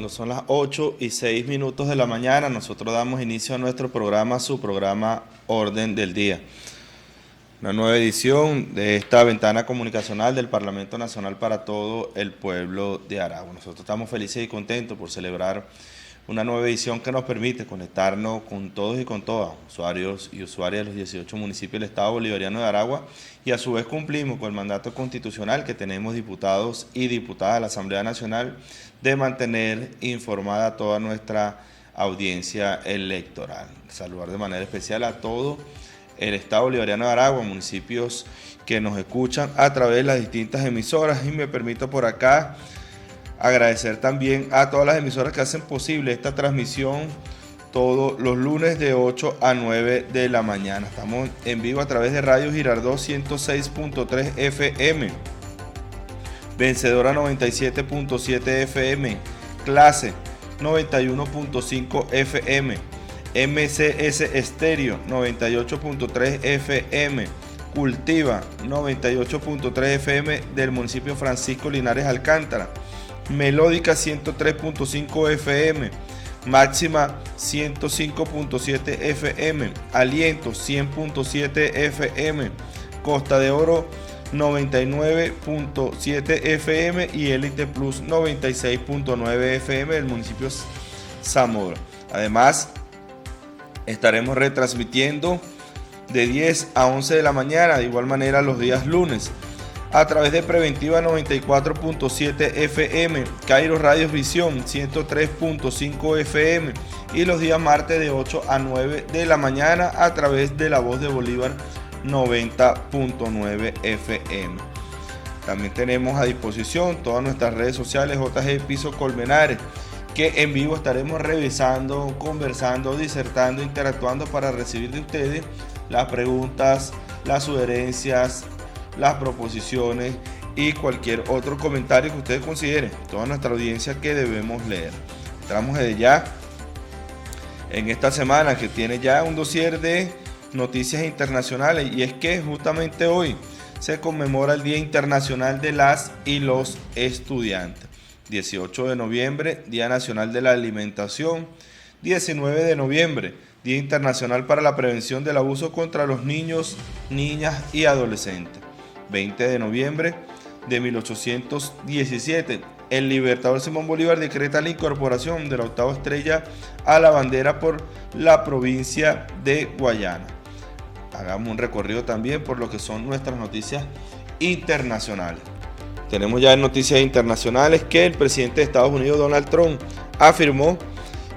cuando son las 8:06 de la mañana, nosotros damos inicio a nuestro programa, su programa Orden del Día. Una nueva edición de esta ventana comunicacional del Parlamento Nacional para todo el pueblo de Aragua. Nosotros estamos felices y contentos por celebrar una nueva edición que nos permite conectarnos con todos y con todas, usuarios y usuarias de los 18 municipios del Estado Bolivariano de Aragua, y a su vez cumplimos con el mandato constitucional que tenemos diputados y diputadas de la Asamblea Nacional de mantener informada a toda nuestra audiencia electoral. Saludar de manera especial a todo el Estado Bolivariano de Aragua, municipios que nos escuchan a través de las distintas emisoras, y me permito por acá agradecer también a todas las emisoras que hacen posible esta transmisión todos los lunes de 8 a 9 de la mañana. Estamos en vivo a través de Radio Girardot 106.3 FM, Vencedora 97.7 FM, Clase 91.5 FM, MCS Estéreo 98.3 FM, Cultiva 98.3 FM del municipio Francisco Linares Alcántara, Melódica 103.5 FM, Máxima 105.7 FM, Aliento 100.7 FM, Costa de Oro 99.7 FM y Élite Plus 96.9 FM del municipio Zamora. Además, estaremos retransmitiendo de 10 a 11 de la mañana, de igual manera los días lunes, a través de Preventiva 94.7 FM, Cairo Radios Visión 103.5 FM y los días martes de 8 a 9 de la mañana a través de La Voz de Bolívar 90.9 FM. También tenemos a disposición todas nuestras redes sociales JG Piso Colmenares, que en vivo estaremos revisando, conversando, disertando, interactuando para recibir de ustedes las preguntas, las sugerencias, las proposiciones y cualquier otro comentario que ustedes consideren, toda nuestra audiencia que debemos leer. Entramos desde ya en esta semana que tiene ya un dossier de noticias internacionales, y es que justamente hoy se conmemora el Día Internacional de las y los Estudiantes. 18 de noviembre, Día Nacional de la Alimentación. 19 de noviembre, Día Internacional para la Prevención del Abuso contra los Niños, Niñas y Adolescentes. 20 de noviembre de 1817, el libertador Simón Bolívar decreta la incorporación de la 8ª estrella a la bandera por la provincia de Guayana. Hagamos un recorrido también por lo que son nuestras noticias internacionales. Tenemos ya en noticias internacionales que el presidente de Estados Unidos, Donald Trump, afirmó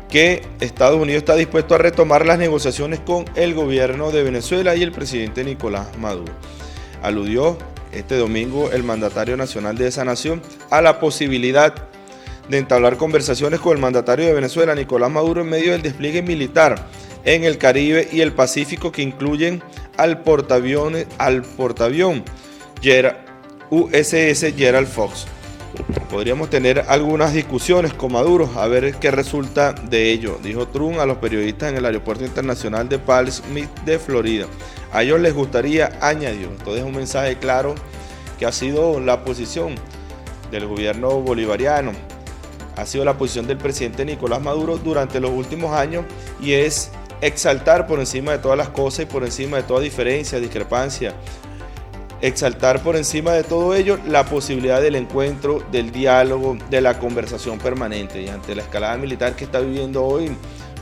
que Estados Unidos está dispuesto a retomar las negociaciones con el gobierno de Venezuela y el presidente Nicolás Maduro. Aludió este domingo el mandatario nacional de esa nación a la posibilidad de entablar conversaciones con el mandatario de Venezuela, Nicolás Maduro, en medio del despliegue militar en el Caribe y el Pacífico, que incluyen al portaavión USS Gerald Fox. Podríamos tener algunas discusiones con Maduro a ver qué resulta de ello, dijo Trump a los periodistas en el aeropuerto internacional de Palm Springs de Florida. A ellos les gustaría, añadió, esto es un mensaje claro que ha sido la posición del gobierno bolivariano, ha sido la posición del presidente Nicolás Maduro durante los últimos años, y es exaltar por encima de todas las cosas y por encima de toda diferencia, discrepancia, exaltar por encima de todo ello la posibilidad del encuentro, del diálogo, de la conversación permanente. Y ante la escalada militar que está viviendo hoy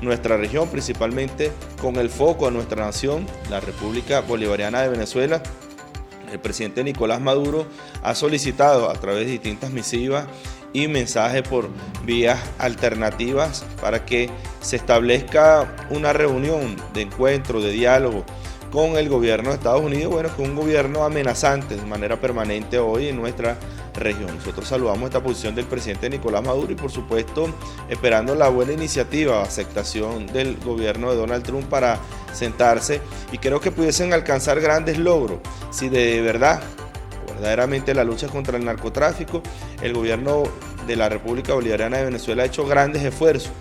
nuestra región, principalmente con el foco a nuestra nación, la República Bolivariana de Venezuela, el presidente Nicolás Maduro ha solicitado a través de distintas misivas y mensajes por vías alternativas para que se establezca una reunión de encuentro, de diálogo con el gobierno de Estados Unidos, bueno, con un gobierno amenazante de manera permanente hoy en nuestra región. Nosotros saludamos esta posición del presidente Nicolás Maduro y, por supuesto, esperando la buena iniciativa, aceptación del gobierno de Donald Trump para sentarse, y creo que pudiesen alcanzar grandes logros si de verdad, verdaderamente, la lucha contra el narcotráfico, el gobierno de la República Bolivariana de Venezuela ha hecho grandes esfuerzos,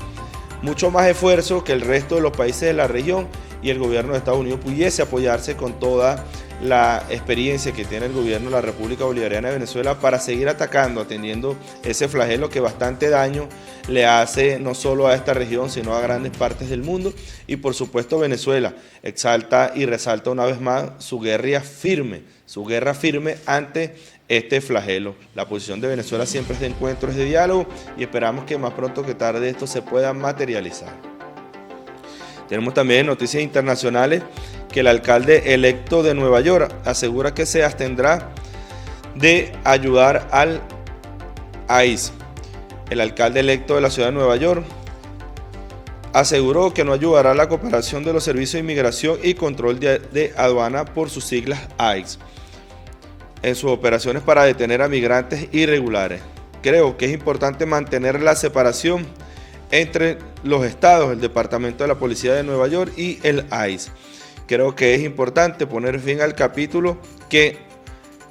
mucho más esfuerzos que el resto de los países de la región, y el gobierno de Estados Unidos pudiese apoyarse con toda la experiencia que tiene el gobierno de la República Bolivariana de Venezuela para seguir atacando, atendiendo ese flagelo que bastante daño le hace no solo a esta región, sino a grandes partes del mundo. Y por supuesto Venezuela exalta y resalta una vez más su guerra firme ante este flagelo. La posición de Venezuela siempre es de encuentro, es de diálogo, y esperamos que más pronto que tarde esto se pueda materializar. Tenemos también noticias internacionales que el alcalde electo de Nueva York asegura que se abstendrá de ayudar al ICE. El alcalde electo de la ciudad de Nueva York aseguró que no ayudará a la cooperación de los servicios de inmigración y control de aduana, por sus siglas ICE, en sus operaciones para detener a migrantes irregulares. Creo que es importante mantener la separación entre los estados, el Departamento de la Policía de Nueva York y el ICE. Creo que es importante poner fin al capítulo que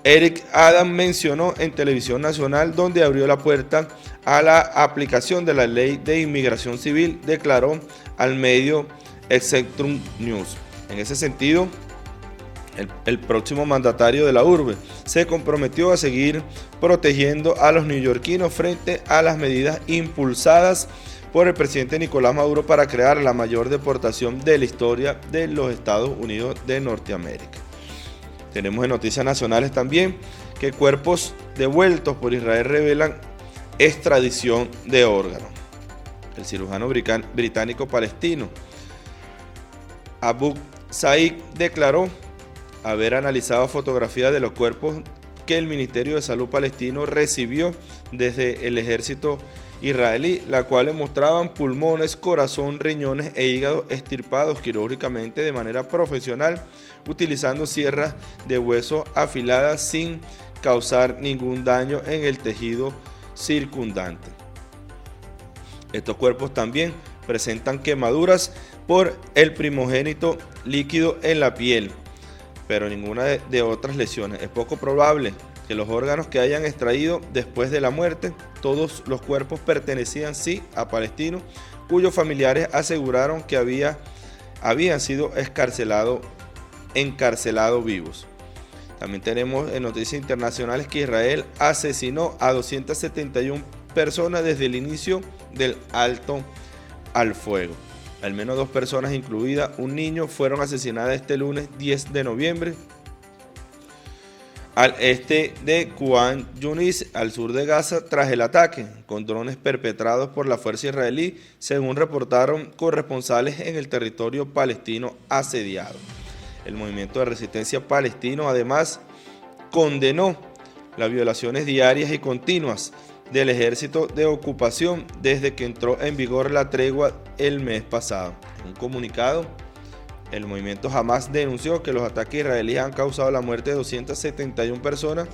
Eric Adams mencionó en Televisión Nacional, donde abrió la puerta a la aplicación de la ley de inmigración civil, declaró al medio Excelsior News. En ese sentido, el próximo mandatario de la urbe se comprometió a seguir protegiendo a los neoyorquinos frente a las medidas impulsadas por el presidente Nicolás Maduro para crear la mayor deportación de la historia de los Estados Unidos de Norteamérica. Tenemos en noticias nacionales también que cuerpos devueltos por Israel revelan extradición de órganos. El cirujano británico palestino Abu Said declaró haber analizado fotografías de los cuerpos que el Ministerio de Salud palestino recibió desde el ejército israelí, la cual mostraban pulmones, corazón, riñones e hígado extirpados quirúrgicamente de manera profesional, utilizando sierras de hueso afiladas sin causar ningún daño en el tejido circundante. Estos cuerpos también presentan quemaduras por el primogénito líquido en la piel, pero ninguna de otras lesiones. Es poco probable que los órganos que hayan extraído después de la muerte, todos los cuerpos pertenecían sí a palestinos, cuyos familiares aseguraron que habían sido encarcelados vivos. También tenemos en noticias internacionales que Israel asesinó a 271 personas desde el inicio del alto al fuego. Al menos 2 personas, incluida un niño, fueron asesinadas este lunes 10 de noviembre al este de Khan Yunis, al sur de Gaza, tras el ataque con drones perpetrados por la fuerza israelí, según reportaron corresponsales en el territorio palestino asediado. El movimiento de resistencia palestino además condenó las violaciones diarias y continuas del ejército de ocupación desde que entró en vigor la tregua el mes pasado. En un comunicado, el movimiento Hamas denunció que los ataques israelíes han causado la muerte de 271 personas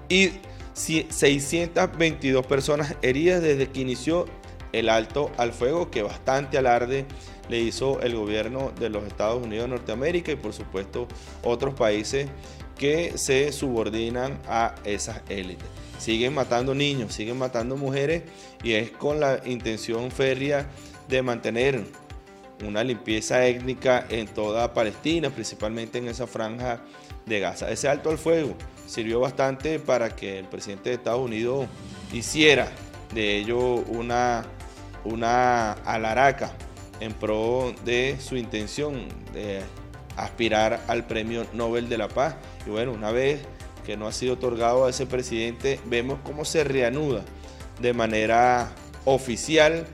y 622 personas heridas desde que inició el alto al fuego, que bastante alarde le hizo el gobierno de los Estados Unidos de Norteamérica y por supuesto otros países que se subordinan a esas élites. Siguen matando niños, siguen matando mujeres, y es con la intención férrea de mantener una limpieza étnica en toda Palestina, principalmente en esa franja de Gaza. Ese alto al fuego sirvió bastante para que el presidente de Estados Unidos hiciera de ello una alaraca en pro de su intención de aspirar al Premio Nobel de la Paz. Y bueno, una vez que no ha sido otorgado a ese presidente, vemos cómo se reanuda de manera oficial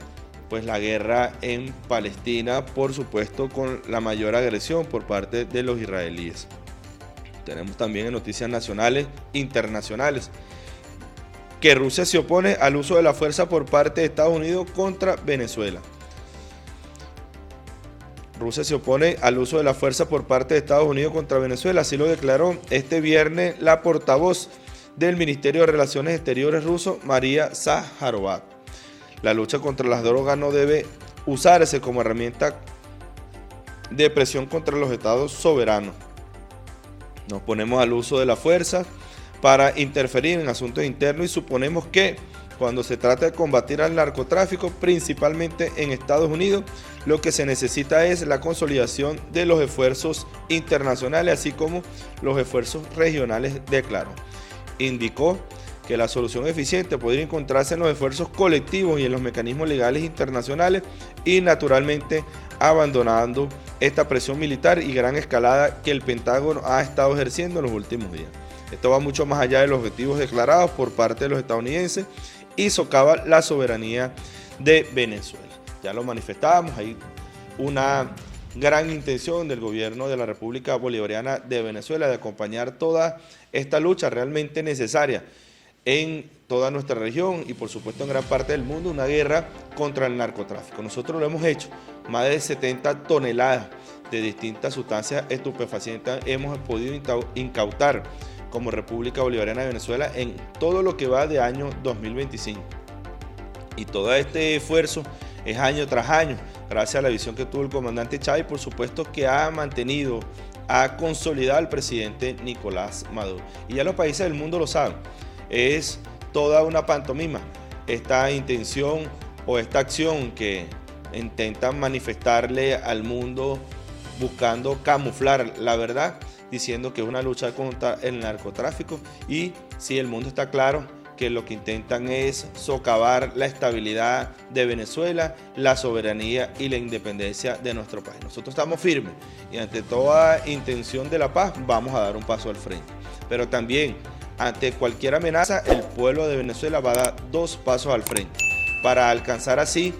pues la guerra en Palestina, por supuesto con la mayor agresión por parte de los israelíes. Tenemos también en noticias nacionales, internacionales, que Rusia se opone al uso de la fuerza por parte de Estados Unidos contra Venezuela. Rusia se opone al uso de la fuerza por parte de Estados Unidos contra Venezuela, así lo declaró este viernes la portavoz del Ministerio de Relaciones Exteriores ruso, María Zaharova. La lucha contra las drogas no debe usarse como herramienta de presión contra los estados soberanos. Nos oponemos al uso de la fuerza para interferir en asuntos internos y suponemos que cuando se trata de combatir al narcotráfico, principalmente en Estados Unidos, lo que se necesita es la consolidación de los esfuerzos internacionales, así como los esfuerzos regionales, declaró. Indicó que la solución eficiente podría encontrarse en los esfuerzos colectivos y en los mecanismos legales internacionales y naturalmente abandonando esta presión militar y gran escalada que el Pentágono ha estado ejerciendo en los últimos días. Esto va mucho más allá de los objetivos declarados por parte de los estadounidenses y socava la soberanía de Venezuela. Ya lo manifestábamos, hay una gran intención del gobierno de la República Bolivariana de Venezuela de acompañar toda esta lucha realmente necesaria en toda nuestra región y por supuesto en gran parte del mundo, una guerra contra el narcotráfico. Nosotros lo hemos hecho, más de 70 toneladas de distintas sustancias estupefacientes hemos podido incautar como República Bolivariana de Venezuela en todo lo que va de año 2025. Y todo este esfuerzo es año tras año, gracias a la visión que tuvo el comandante Chávez y por supuesto que ha consolidado al presidente Nicolás Maduro. Y ya los países del mundo lo saben, es toda una pantomima esta intención o esta acción que intentan manifestarle al mundo buscando camuflar la verdad, diciendo que es una lucha contra el narcotráfico y si el mundo está claro que lo que intentan es socavar la estabilidad de Venezuela, la soberanía y la independencia de nuestro país. Nosotros estamos firmes y ante toda intención de la paz vamos a dar un paso al frente. Pero también ante cualquier amenaza el pueblo de Venezuela va a dar 2 pasos al frente para alcanzar así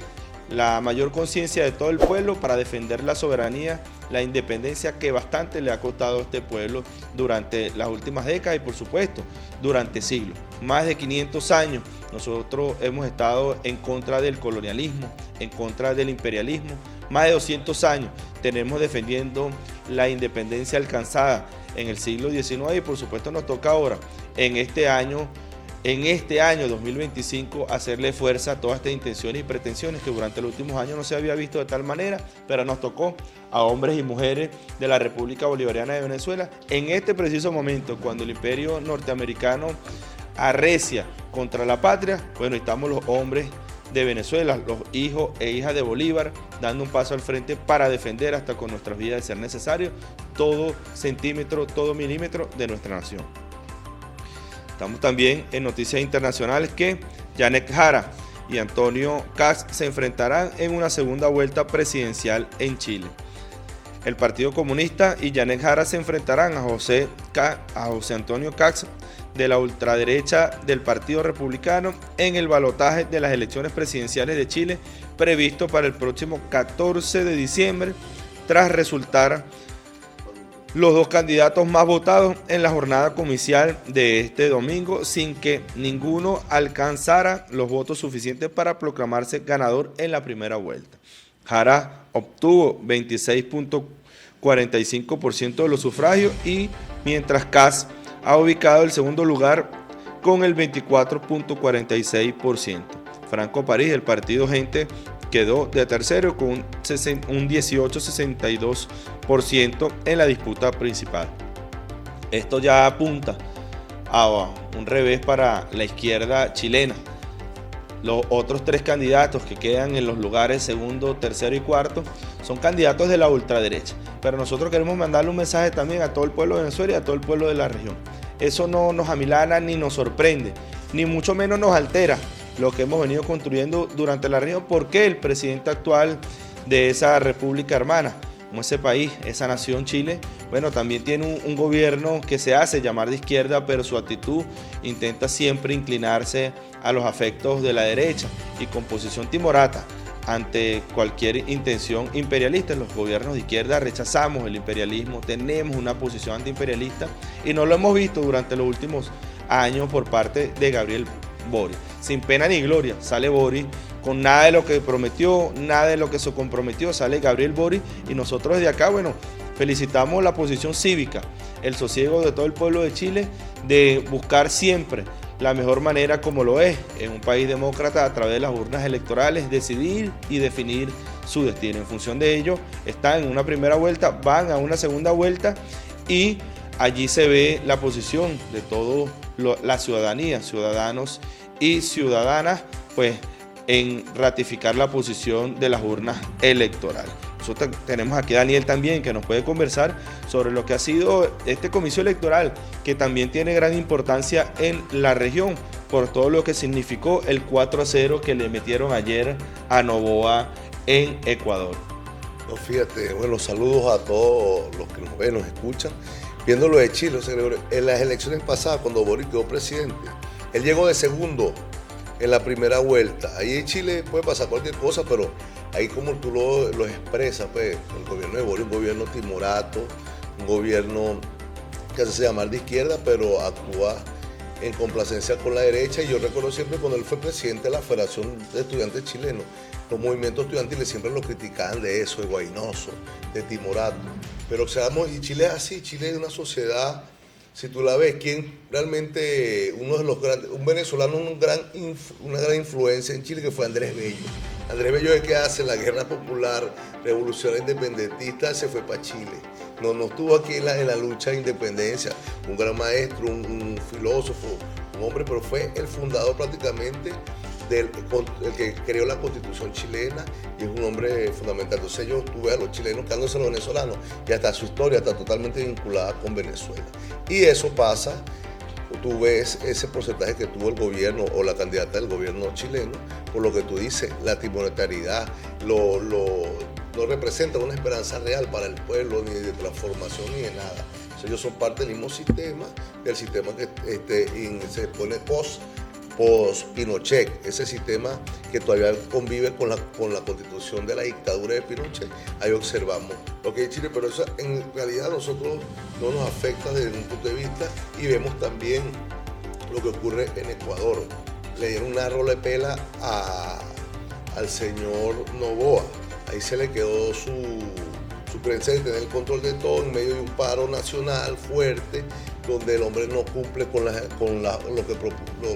la mayor conciencia de todo el pueblo para defender la soberanía, la independencia que bastante le ha costado a este pueblo durante las últimas décadas y por supuesto durante siglos. Más de 500 años nosotros hemos estado en contra del colonialismo, en contra del imperialismo. Más de 200 años tenemos defendiendo la independencia alcanzada en el siglo XIX y por supuesto nos toca ahora en este año 2025 hacerle fuerza a todas estas intenciones y pretensiones que durante los últimos años no se había visto de tal manera, pero nos tocó a hombres y mujeres de la República Bolivariana de Venezuela en este preciso momento, cuando el imperio norteamericano arrecia contra la patria. Bueno, estamos los hombres de Venezuela, los hijos e hijas de Bolívar, dando un paso al frente para defender hasta con nuestras vidas de ser necesario todo centímetro, todo milímetro de nuestra nación. Estamos también en noticias internacionales que Janet Jara y Antonio Kast se enfrentarán en una segunda vuelta presidencial en Chile. El Partido Comunista y Janet Jara se enfrentarán a José Antonio Kast de la ultraderecha del Partido Republicano en el balotaje de las elecciones presidenciales de Chile previsto para el próximo 14 de diciembre tras resultar los 2 candidatos más votados en la jornada comicial de este domingo sin que ninguno alcanzara los votos suficientes para proclamarse ganador en la primera vuelta. Jara obtuvo 26.45% de los sufragios y mientras Kast ha ubicado el segundo lugar con el 24.46%. Franco París, del partido Gente, quedó de tercero con un 18.62% en la disputa principal. Esto ya apunta a un revés para la izquierda chilena. Los otros 3 candidatos que quedan en los lugares segundo, tercero y cuarto son candidatos de la ultraderecha. Pero nosotros queremos mandarle un mensaje también a todo el pueblo de Venezuela y a todo el pueblo de la región. Eso no nos amilana ni nos sorprende, ni mucho menos nos altera lo que hemos venido construyendo durante la región, porque el presidente actual de esa república hermana, como ese país, esa nación Chile, bueno, también tiene un gobierno que se hace llamar de izquierda, pero su actitud intenta siempre inclinarse a los afectos de la derecha y con posición timorata ante cualquier intención imperialista. Los gobiernos de izquierda rechazamos el imperialismo, tenemos una posición antiimperialista y no lo hemos visto durante los últimos años por parte de Gabriel Boric. Sin pena ni gloria sale Boric, con nada de lo que prometió, nada de lo que se comprometió, sale Gabriel Boric y nosotros desde acá, bueno, felicitamos la posición cívica, el sosiego de todo el pueblo de Chile de buscar siempre la mejor manera, como lo es en un país demócrata, a través de las urnas electorales, decidir y definir su destino. En función de ello, están en una primera vuelta, van a una segunda vuelta y allí se ve la posición de toda la ciudadanía, ciudadanos y ciudadanas, pues en ratificar la posición de las urnas electorales. Nosotros tenemos aquí a Daniel también, que nos puede conversar sobre lo que ha sido este comicio electoral, que también tiene gran importancia en la región, por todo lo que significó el 4-0 que le metieron ayer a Noboa en Ecuador. No, fíjate, bueno, saludos a todos los que nos ven, nos escuchan. Viendo lo de Chile, en las elecciones pasadas, cuando Boric quedó presidente, él llegó de segundo en la primera vuelta. Ahí en Chile puede pasar cualquier cosa, pero ahí como tú lo expresas, pues, el gobierno de Boric, un gobierno timorato, un gobierno que se hace llamar de izquierda, pero actúa en complacencia con la derecha. Y yo recuerdo siempre cuando él fue presidente de la Federación de Estudiantes Chilenos, los movimientos estudiantiles siempre lo criticaban de eso, de guainoso, de timorato. Pero observamos, y Chile es así, Chile es una sociedad, si tú la ves, quien realmente, uno de los grandes, un venezolano, una gran influencia en Chile, que fue Andrés Bello. Andrés Bello es el que hace la guerra popular, revolución independentista, se fue para Chile. No estuvo aquí en la lucha de independencia, un gran maestro, un filósofo, un hombre, pero fue el fundador prácticamente el que creó la Constitución chilena, y es un hombre fundamental. Entonces yo tuve a los chilenos quedándose a los venezolanos, y hasta su historia está totalmente vinculada con Venezuela. Y eso pasa, tú ves ese porcentaje que tuvo el gobierno o la candidata del gobierno chileno, por lo que tú dices, la timoretariedad, no representa una esperanza real para el pueblo, ni de transformación, ni de nada. Entonces ellos son parte del mismo sistema, del sistema que se pone post-Pinochet, ese sistema que todavía convive con la constitución de la dictadura de Pinochet. Ahí observamos lo que es Chile, pero eso en realidad a nosotros no nos afecta desde un punto de vista, y vemos también lo que ocurre en Ecuador. Le dieron una rola de pela al señor Noboa. Ahí se le quedó su creencia de tener el control de todo en medio de un paro nacional fuerte, donde el hombre no cumple con lo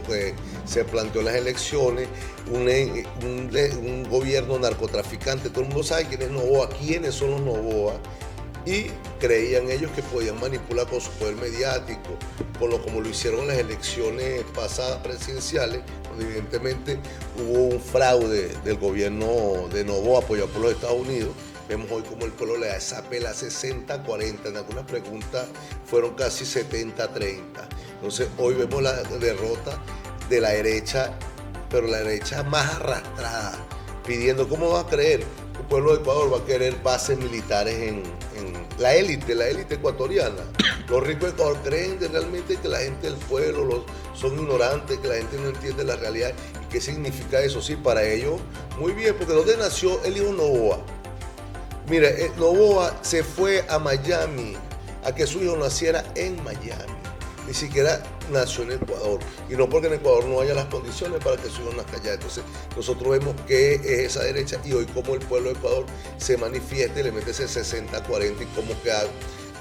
que se planteó en las elecciones, un gobierno narcotraficante. Todo el mundo sabe quién es Noboa, quiénes son los Noboa, y creían ellos que podían manipular con su poder mediático, como lo hicieron en las elecciones pasadas presidenciales, donde evidentemente hubo un fraude del gobierno de Noboa apoyado por los Estados Unidos. Vemos hoy como el pueblo le da esa pela 60-40, en algunas preguntas fueron casi 70-30. Entonces hoy vemos la derrota de la derecha, pero la derecha más arrastrada, pidiendo, ¿cómo va a creer? El pueblo de Ecuador va a querer bases militares en la élite ecuatoriana. Los ricos de Ecuador creen realmente que la gente del pueblo son ignorantes, que la gente no entiende la realidad. ¿Y qué significa eso? Sí, para ellos, muy bien, porque ¿dónde nació el hijo Noboa? Mira, Noboa se fue a Miami a que su hijo naciera en Miami. Ni siquiera nació en Ecuador. Y no porque en Ecuador no haya las condiciones para que su hijo nazca allá. Entonces, nosotros vemos que es esa derecha, y hoy como el pueblo de Ecuador se manifiesta y le mete ese 60-40, y como queda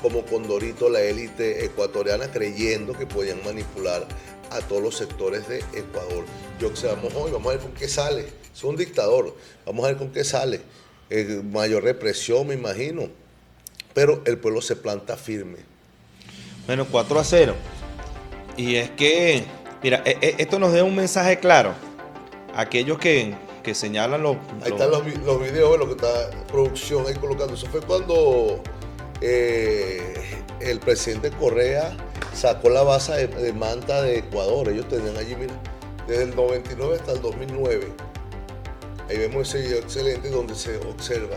como condorito la élite ecuatoriana, creyendo que podían manipular a todos los sectores de Ecuador. Y observamos hoy, vamos a ver con qué sale. Es un dictador. Vamos a ver con qué sale. Mayor represión, me imagino, pero el pueblo se planta firme. Bueno, 4-0. Y es que, mira, esto nos da un mensaje claro. Aquellos que señalan Ahí están los videos, lo que está producción ahí colocando. Eso fue cuando el presidente Correa sacó la base de Manta de Ecuador. Ellos tenían allí, mira, desde el 99 hasta el 2009. Ahí vemos ese video excelente donde se observa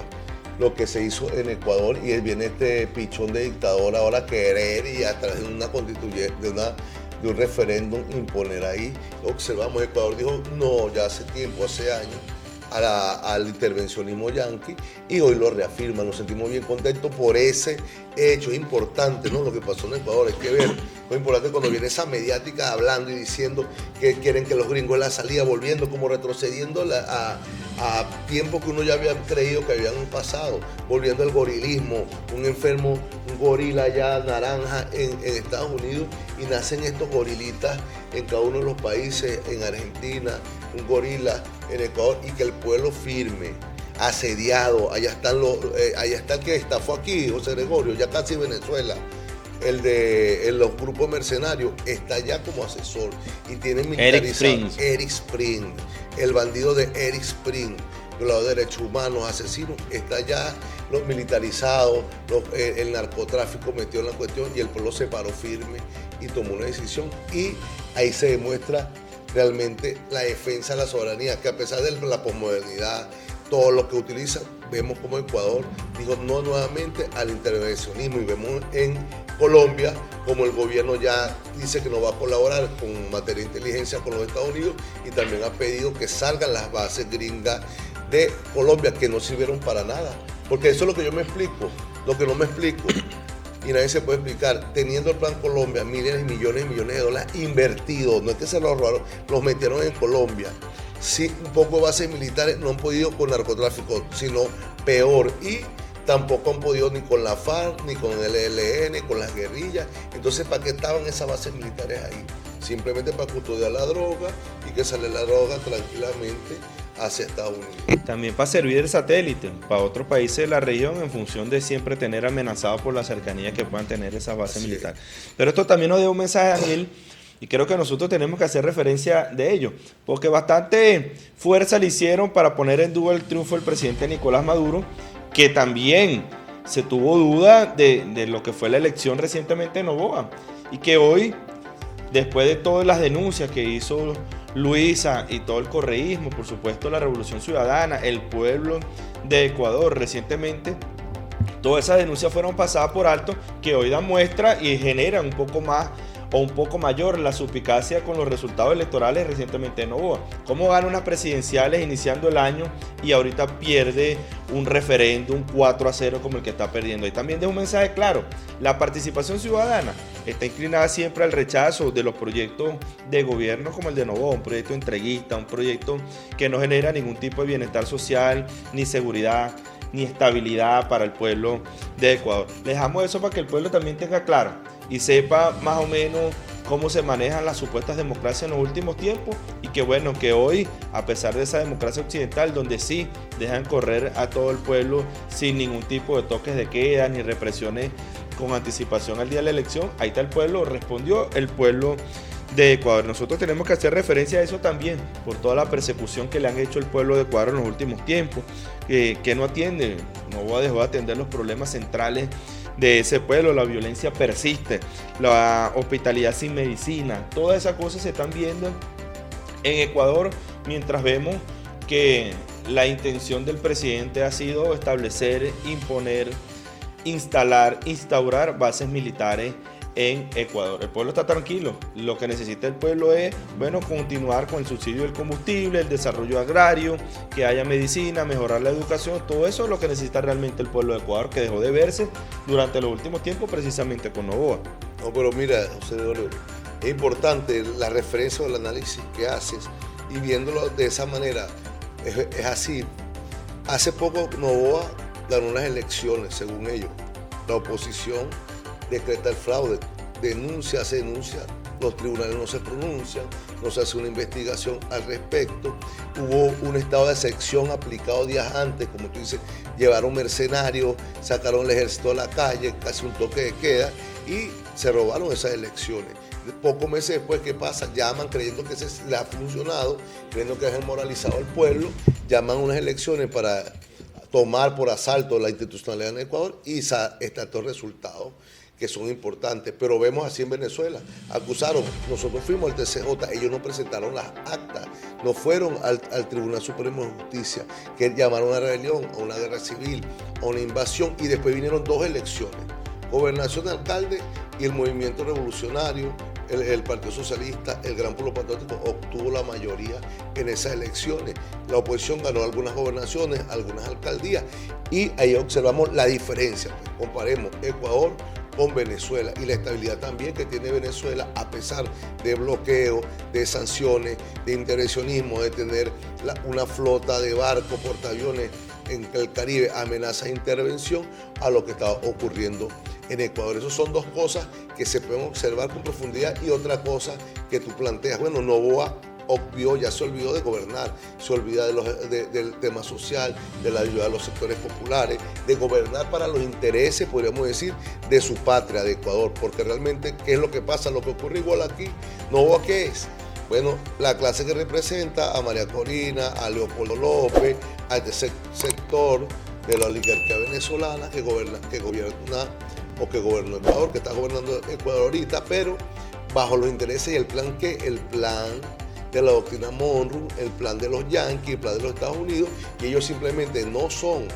lo que se hizo en Ecuador, y viene este pichón de dictador ahora a querer, y a través de una constituyente, de un referéndum, imponer ahí. Observamos, Ecuador dijo no ya hace tiempo, hace años, al intervencionismo yanqui, y hoy lo reafirma. Nos sentimos bien contentos por ese hecho. Es importante, ¿no? Lo que pasó en Ecuador, hay que ver. Lo importante cuando viene esa mediática hablando y diciendo que quieren que los gringos la salida, volviendo, como retrocediendo a tiempos que uno ya había creído que habían pasado, volviendo al gorilismo, un enfermo, un gorila ya naranja en Estados Unidos, y nacen estos gorilitas en cada uno de los países, en Argentina, un gorila en Ecuador, y que el pueblo firme, asediado. Allá está el que estafó aquí, José Gregorio, ya casi Venezuela. los grupos mercenarios, está ya como asesor y tiene militarizado Eric Sprint, el bandido de Eric Sprint, violador de derechos humanos, asesinos, está ya los militarizados, el narcotráfico metió en la cuestión y el pueblo se paró firme y tomó una decisión, y ahí se demuestra realmente la defensa de la soberanía, que a pesar de la posmodernidad, todo lo que utilizan, vemos como Ecuador dijo no nuevamente al intervencionismo, y vemos en Colombia como el gobierno ya dice que no va a colaborar con materia de inteligencia con los Estados Unidos, y también ha pedido que salgan las bases gringas de Colombia que no sirvieron para nada, porque eso es lo que yo me explico, lo que no me explico y nadie se puede explicar, teniendo el Plan Colombia, miles y millones de dólares invertidos, no es que se los robaron, los metieron en Colombia. Sí, un poco bases militares no han podido con narcotráfico, sino peor, y tampoco han podido ni con la FARC, ni con el ELN, con las guerrillas. Entonces, ¿para qué estaban esas bases militares ahí? Simplemente para custodiar la droga y que sale la droga tranquilamente hacia Estados Unidos. También para servir de satélite para otros países de la región en función de siempre tener amenazados por la cercanía que puedan tener esas bases militares. Pero esto también nos deja un mensaje, Daniel, y creo que nosotros tenemos que hacer referencia de ello, porque bastante fuerza le hicieron para poner en duda el triunfo del presidente Nicolás Maduro, que también se tuvo duda de lo que fue la elección recientemente en Noboa, y que hoy, después de todas las denuncias que hizo Luisa y todo el correísmo, por supuesto la Revolución Ciudadana, el pueblo de Ecuador recientemente, todas esas denuncias fueron pasadas por alto, que hoy dan muestra y generan un poco más o un poco mayor la suspicacia con los resultados electorales recientemente en Noboa. ¿Cómo gana unas presidenciales iniciando el año y ahorita pierde un referéndum 4-0 como el que está perdiendo? Y también deja un mensaje claro: la participación ciudadana está inclinada siempre al rechazo de los proyectos de gobierno como el de Noboa, un proyecto entreguista, un proyecto que no genera ningún tipo de bienestar social, ni seguridad, ni estabilidad para el pueblo de Ecuador. Le dejamos eso para que el pueblo también tenga claro y sepa más o menos cómo se manejan las supuestas democracias en los últimos tiempos, y que bueno, que hoy, a pesar de esa democracia occidental, donde sí dejan correr a todo el pueblo sin ningún tipo de toques de queda ni represiones con anticipación al día de la elección, ahí está el pueblo, respondió el pueblo de Ecuador. Nosotros tenemos que hacer referencia a eso también, por toda la persecución que le han hecho al pueblo de Ecuador en los últimos tiempos, que no atiende, no dejó de atender los problemas centrales de ese pueblo. La violencia persiste, la hospitalidad sin medicina, todas esas cosas se están viendo en Ecuador, mientras vemos que la intención del presidente ha sido establecer, imponer, instaurar bases militares en Ecuador. El pueblo está tranquilo, lo que necesita el pueblo es, bueno, continuar con el subsidio del combustible, el desarrollo agrario, que haya medicina, mejorar la educación, todo eso es lo que necesita realmente el pueblo de Ecuador, que dejó de verse durante los últimos tiempos precisamente con Noboa. No, pero mira, José Gregorio, es importante la referencia del análisis que haces, y viéndolo de esa manera, es así. Hace poco Noboa ganó unas elecciones, según ellos. La oposición decreta el fraude, se denuncia, los tribunales no se pronuncian, no se hace una investigación al respecto. Hubo un estado de excepción aplicado días antes, como tú dices, llevaron mercenarios, sacaron el ejército a la calle, casi un toque de queda, y se robaron esas elecciones. Pocos meses después, ¿qué pasa? Llaman creyendo que le ha funcionado, creyendo que han moralizado al pueblo, llaman unas elecciones para tomar por asalto la institucionalidad en Ecuador, y está estos resultados que son importantes. Pero vemos así en Venezuela, acusaron, nosotros fuimos al TCJ, ellos no presentaron las actas, no fueron al Tribunal Supremo de Justicia, que llamaron a una rebelión, a una guerra civil, a una invasión, y después vinieron dos elecciones, gobernación de alcalde y el movimiento revolucionario, el Partido Socialista, el Gran Pueblo Patriótico, obtuvo la mayoría en esas elecciones. La oposición ganó algunas gobernaciones, algunas alcaldías, y ahí observamos la diferencia. Comparemos Ecuador con Venezuela y la estabilidad también que tiene Venezuela, a pesar de bloqueo, de sanciones, de intervencionismo, de tener una flota de barcos, portaaviones en el Caribe, amenaza de intervención, a lo que está ocurriendo en Ecuador. Esas son dos cosas que se pueden observar con profundidad, y otra cosa que tú planteas, bueno, Noboa obvió, ya se olvidó de gobernar, se olvida del tema social, de la ayuda a los sectores populares, de gobernar para los intereses, podríamos decir, de su patria, de Ecuador, porque realmente, ¿qué es lo que pasa? Lo que ocurre igual aquí, ¿no? ¿Qué es? Bueno, la clase que representa a María Corina, a Leopoldo López, a este sector de la oligarquía venezolana que gobierna o que gobernó Ecuador, que está gobernando Ecuador ahorita, pero bajo los intereses y el plan el plan de la doctrina Monroe, el plan de los yanquis, el plan de los Estados Unidos, y ellos simplemente no son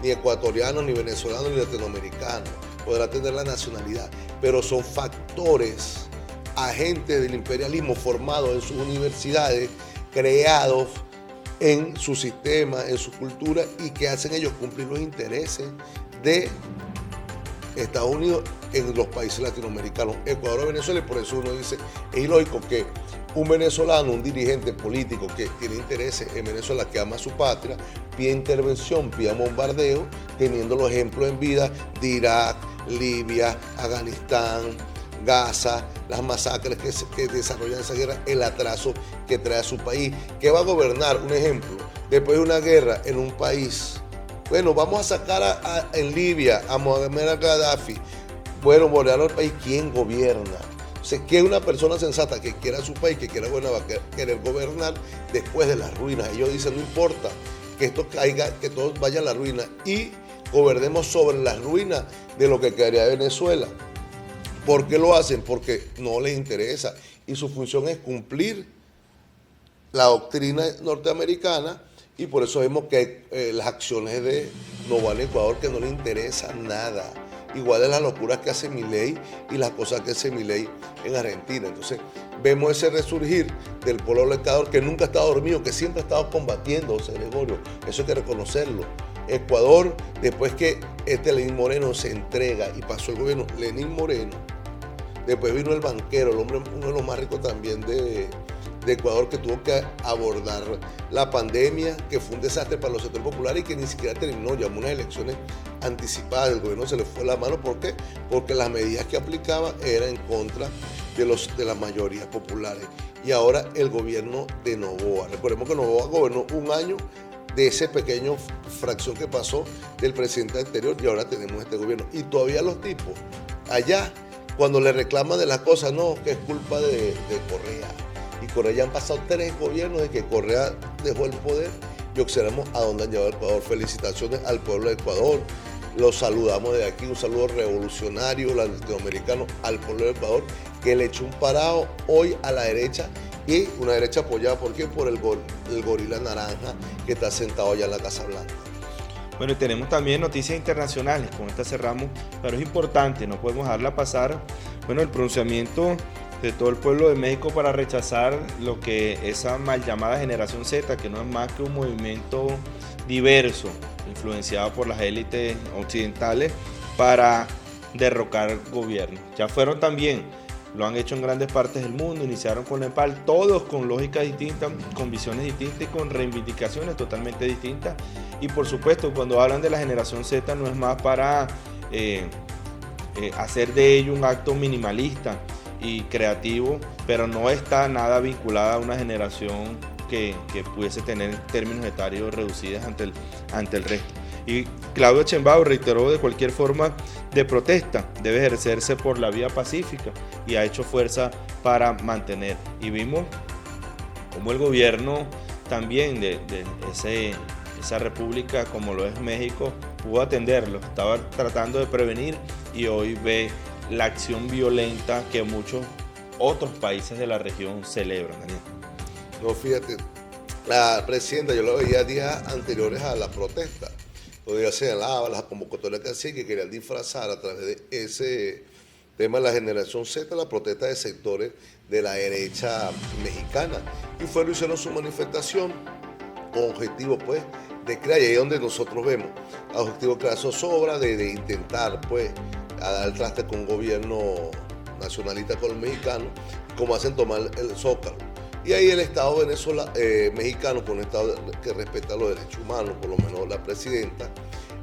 ni ecuatorianos, ni venezolanos, ni latinoamericanos, podrá tener la nacionalidad, pero son factores, agentes del imperialismo formados en sus universidades, creados en su sistema, en su cultura, y que hacen ellos cumplir los intereses de Estados Unidos en los países latinoamericanos, Ecuador, Venezuela, y por eso uno dice, es ilógico que un venezolano, un dirigente político que tiene intereses en Venezuela, que ama a su patria, pida intervención, pida bombardeo, teniendo los ejemplos en vida de Irak, Libia, Afganistán, Gaza, las masacres que desarrollan esa guerra, el atraso que trae a su país. ¿Qué va a gobernar? Un ejemplo, después de una guerra en un país. Bueno, vamos a sacar en Libia a Muammar Gaddafi. Bueno, volver al país, ¿quién gobierna? O sea, que una persona sensata que quiera su país, que quiera gobernar, va a querer gobernar después de las ruinas. Ellos dicen, no importa que esto caiga, que todo vaya a la ruina, y gobernemos sobre las ruinas de lo que quedaría Venezuela. ¿Por qué lo hacen? Porque no les interesa, y su función es cumplir la doctrina norteamericana, y por eso vemos que las acciones de Novoa en Ecuador, que no le interesa nada, igual de las locuras que hace Milei y las cosas que hace Milei en Argentina. Entonces vemos ese resurgir del pueblo del Ecuador, que nunca ha estado dormido, que siempre ha estado combatiendo, José Gregorio, eso hay que reconocerlo. Ecuador, después que Lenín Moreno se entrega y pasó el gobierno Lenín Moreno, después vino el banquero, el hombre, uno de los más ricos también de Ecuador, que tuvo que abordar la pandemia, que fue un desastre para los sectores populares y que ni siquiera terminó, llamó unas elecciones anticipadas, el gobierno se le fue la mano. ¿Por qué? Porque las medidas que aplicaba eran en contra de las mayorías populares. Y ahora el gobierno de Novoa, recordemos que Novoa gobernó un año de ese pequeño fracción que pasó del presidente anterior, y ahora tenemos este gobierno. Y todavía los tipos allá, cuando le reclaman de las cosas, no, que es culpa de Correa. Y Correa, ya han pasado 3 gobiernos de que Correa dejó el poder, y observamos a dónde han llevado el Ecuador. Felicitaciones al pueblo de Ecuador, los saludamos de aquí, un saludo revolucionario latinoamericano al pueblo de Ecuador, que le echó un parado hoy a la derecha, y una derecha apoyada ¿por qué? Por el gorila naranja que está sentado allá en la Casa Blanca. Bueno, y tenemos también noticias internacionales, con esta cerramos, pero es importante, no podemos dejarla pasar. Bueno, el pronunciamiento de todo el pueblo de México para rechazar lo que esa mal llamada generación Z, que no es más que un movimiento diverso, influenciado por las élites occidentales para derrocar gobiernos. Ya fueron también, lo han hecho en grandes partes del mundo, iniciaron con Nepal, todos con lógicas distintas, con visiones distintas y con reivindicaciones totalmente distintas. Y por supuesto, cuando hablan de la generación Z, no es más para hacer de ello un acto minimalista y creativo, pero no está nada vinculada a una generación que pudiese tener términos etarios reducidos ante el resto. Y Claudio Sheinbaum reiteró de cualquier forma de protesta debe ejercerse por la vía pacífica, y ha hecho fuerza para mantener. Y vimos cómo el gobierno también de esa república, como lo es México, pudo atenderlo, estaba tratando de prevenir, y hoy ve la acción violenta que muchos otros países de la región celebran. Daniel. No, fíjate, la presidenta, yo lo veía días anteriores a la protesta, todavía señalaba las convocatorias que hacía, que querían disfrazar a través de ese tema de la generación Z, la protesta de sectores de la derecha mexicana, y hicieron su manifestación con objetivo, pues, de crear, y ahí es donde nosotros vemos, a objetivo de crear zozobra, de intentar, pues, a dar el traste con un gobierno nacionalista con los mexicanos, como hacen tomar el Zócalo. Y ahí el Estado mexicano, con un Estado que respeta los derechos humanos, por lo menos la presidenta,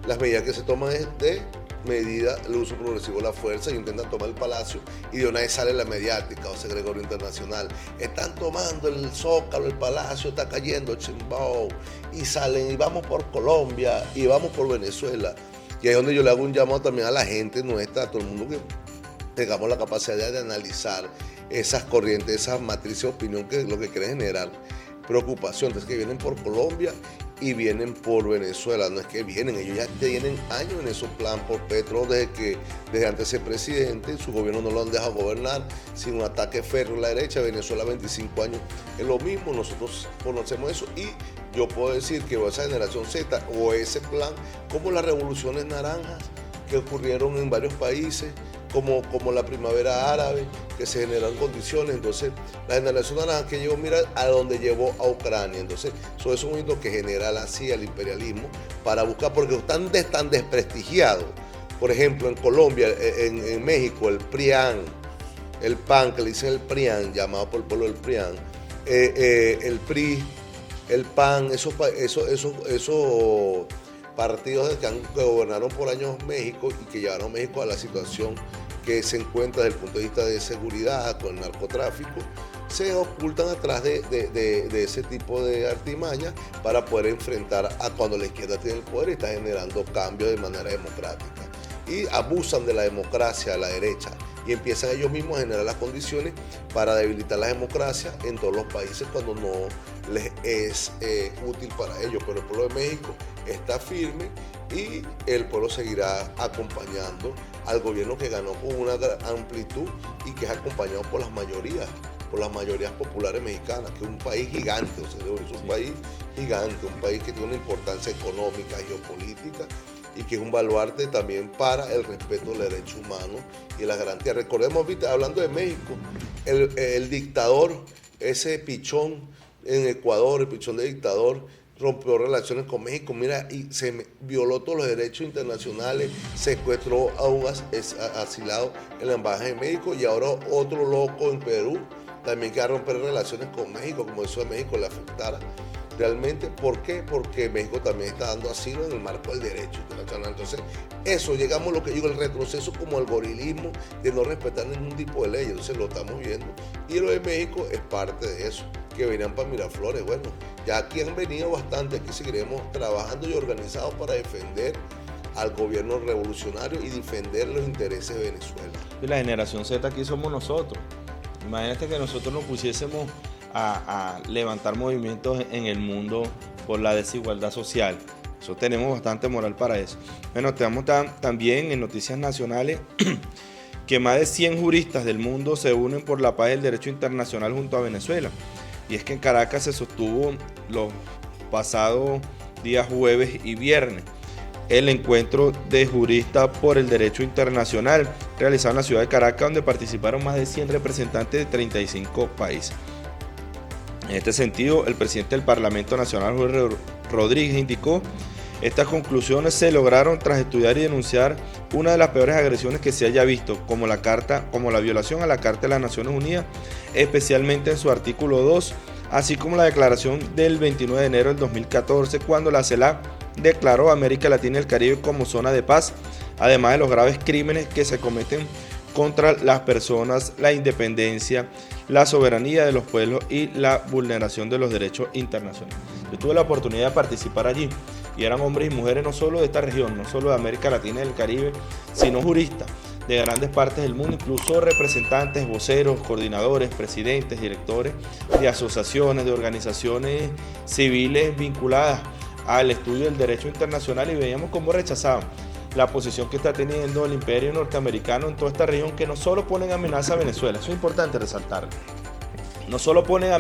las medidas que se toman es de medida el uso progresivo de la fuerza y intentan tomar el palacio y de una vez sale la mediática, o sea, Gregorio Internacional. Están tomando el Zócalo, el palacio está cayendo, Chimbao, y salen y vamos por Colombia y vamos por Venezuela. Y ahí es donde yo le hago un llamado también a la gente nuestra, a todo el mundo que tengamos la capacidad de analizar esas corrientes, esas matrices de opinión que es lo que quiere generar preocupación. Entonces que vienen por Colombia y vienen por Venezuela, no es que vienen, ellos ya tienen años en esos plan por Petro desde antes de ser presidente, su gobierno no lo han dejado gobernar sin un ataque férreo a la derecha, Venezuela 25 años es lo mismo, nosotros conocemos eso y yo puedo decir que esa generación Z o ese plan, como las revoluciones naranjas que ocurrieron en varios países, como la primavera árabe, que se generan condiciones. Entonces, la generación naranja que llegó, mira a donde llevó a Ucrania. Entonces, eso es un hito que genera la CIA, el imperialismo, para buscar, porque están tan desprestigiados. Por ejemplo, en Colombia, en México, el PRIAN, el PAN, que le dicen el PRIAN, llamado por el pueblo del PRIAN, el PRI, el PAN, esos partidos que gobernaron por años México y que llevaron a México a la situación que se encuentra desde el punto de vista de seguridad con el narcotráfico, se ocultan atrás de ese tipo de artimañas para poder enfrentar a cuando la izquierda tiene el poder y está generando cambios de manera democrática. Y abusan de la democracia a la derecha y empiezan ellos mismos a generar las condiciones para debilitar la democracia en todos los países cuando no les es útil para ellos. Pero el pueblo de México está firme y el pueblo seguirá acompañando al gobierno que ganó con una gran amplitud y que es acompañado por las mayorías populares mexicanas, que es un país gigante, o sea, es un país gigante, un país que tiene una importancia económica, geopolítica, y que es un baluarte también para el respeto del derecho humano y las garantías. Recordemos, hablando de México, el dictador, ese pichón en Ecuador, el pichón de dictador, rompió relaciones con México, mira, y se violó todos los derechos internacionales, secuestró a un asilado en la Embajada de México y ahora otro loco en Perú también quiere romper relaciones con México, como eso de México le afectara. Realmente, ¿por qué? Porque México también está dando asilo en el marco del derecho internacional. Entonces, eso, llegamos a lo que digo, el retroceso como el gorilismo de no respetar ningún tipo de ley. Entonces, lo estamos viendo. Y lo de México es parte de eso, que venían para Miraflores. Bueno, ya aquí han venido bastante, aquí seguiremos trabajando y organizados para defender al gobierno revolucionario y defender los intereses de Venezuela. Y la generación Z aquí somos nosotros. Imagínate que nosotros nos pusiésemos a levantar movimientos en el mundo por la desigualdad social. Nosotros tenemos bastante moral para eso. Bueno, tenemos también en noticias nacionales que más de 100 juristas del mundo se unen por la paz y el derecho internacional junto a Venezuela. Y es que en Caracas se sostuvo los pasados días jueves y viernes el encuentro de juristas por el derecho internacional realizado en la ciudad de Caracas, donde participaron más de 100 representantes de 35 países. En este sentido, el presidente del Parlamento Nacional, Jorge Rodríguez, indicó: estas conclusiones se lograron tras estudiar y denunciar una de las peores agresiones que se haya visto, como la violación a la Carta de las Naciones Unidas, especialmente en su artículo 2, así como la declaración del 29 de enero del 2014, cuando la CELAC declaró a América Latina y el Caribe como zona de paz, además de los graves crímenes que se cometen contra las personas, la independencia, la soberanía de los pueblos y la vulneración de los derechos internacionales. Yo tuve la oportunidad de participar allí y eran hombres y mujeres no solo de esta región, no solo de América Latina y del Caribe, sino juristas de grandes partes del mundo, incluso representantes, voceros, coordinadores, presidentes, directores de asociaciones, de organizaciones civiles vinculadas al estudio del derecho internacional, y veíamos cómo rechazaban la posición que está teniendo el imperio norteamericano en toda esta región, que no solo pone en amenaza a Venezuela, eso es importante resaltarlo, no solo pone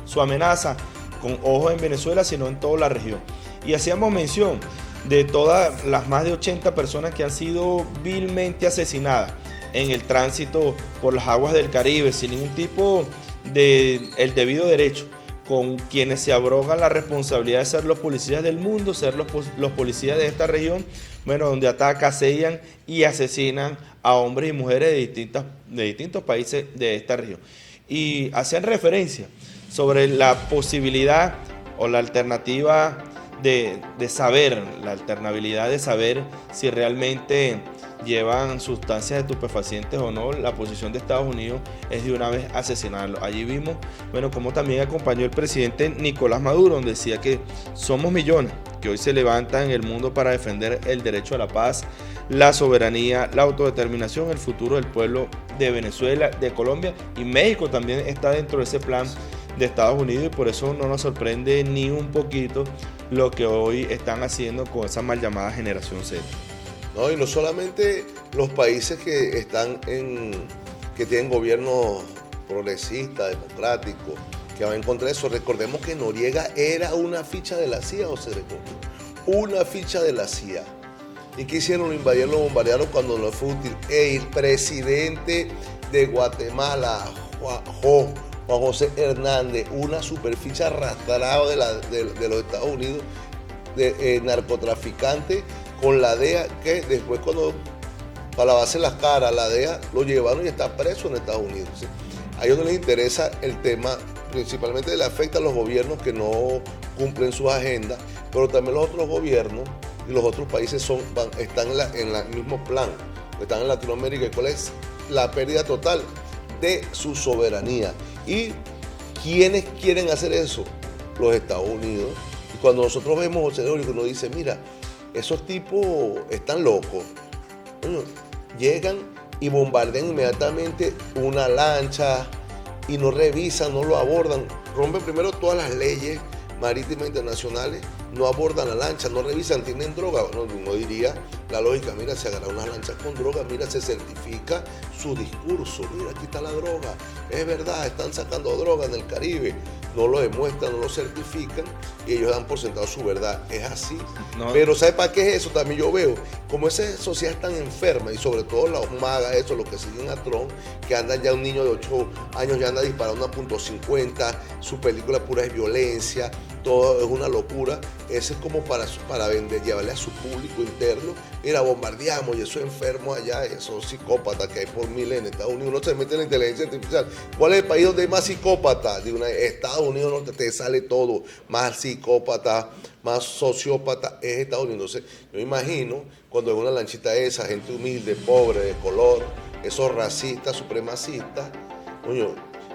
su amenaza con ojos en Venezuela, sino en toda la región. Y hacíamos mención de todas las más de 80 personas que han sido vilmente asesinadas en el tránsito por las aguas del Caribe, sin ningún tipo de el debido derecho, con quienes se abrogan la responsabilidad de ser los policías del mundo, ser los policías de esta región, bueno, donde atacan, asellan y asesinan a hombres y mujeres de distintos países de esta región. Y hacían referencia sobre la posibilidad o la alternativa de saber, la alternabilidad de saber si realmente llevan sustancias estupefacientes o no, la posición de Estados Unidos es de una vez asesinarlos. Allí vimos, bueno, como también acompañó el presidente Nicolás Maduro, donde decía que somos millones que hoy se levantan en el mundo para defender el derecho a la paz, la soberanía, la autodeterminación, el futuro del pueblo de Venezuela, de Colombia, y México también está dentro de ese plan de Estados Unidos, y por eso no nos sorprende ni un poquito lo que hoy están haciendo con esa mal llamada generación Z. No, y no solamente los países que que tienen gobiernos progresistas, democráticos, que van en contra de eso. Recordemos que Noriega era una ficha de la CIA, José Gregorio, una ficha de la CIA. ¿Y qué hicieron? Lo invadieron, lo bombardearon cuando no fue útil. El presidente de Guatemala, Juan José Hernández, una superficie arrastrada de los Estados Unidos, de narcotraficante, con la DEA, que después cuando para lavarse las caras, la DEA lo llevaron y está preso en Estados Unidos. ¿Sí? A ellos no les interesa el tema, principalmente le afecta a los gobiernos que no cumplen sus agendas, pero también los otros gobiernos y los otros países están en el mismo plan, están en Latinoamérica. ¿Y cuál es la pérdida total de su soberanía? ¿Y quiénes quieren hacer eso? Los Estados Unidos. Y cuando nosotros vemos, José Gregorio, uno dice, mira, esos tipos están locos. Bueno, llegan y bombardean inmediatamente una lancha y no revisan, no lo abordan. Rompen primero todas las leyes marítimas internacionales, no abordan la lancha, no revisan, tienen droga. Bueno, uno diría la lógica, mira, se agarran unas lanchas con droga, mira, se certifica su discurso, mira, aquí está la droga, es verdad, están sacando droga en el Caribe, no lo demuestran, no lo certifican y ellos dan por sentado su verdad, es así. No. Pero ¿sabe para qué es eso? También yo veo, como esa sociedad es tan enferma y sobre todo los magas, eso, los que siguen a Trump, que andan ya un niño de 8 años ya anda disparando a .50, su película pura es violencia, todo es una locura. Ese es como para vender, llevarle a su público interno, mira, bombardeamos y esos enfermos allá, esos psicópatas que hay por miles en Estados Unidos. Uno se mete en la inteligencia artificial. ¿Cuál es el país donde hay más psicópatas? Estados Unidos, no te sale todo, más psicópata, más sociópata es Estados Unidos. Entonces, yo imagino cuando en una lanchita esa, gente humilde, pobre, de color, esos racistas, supremacistas, coño,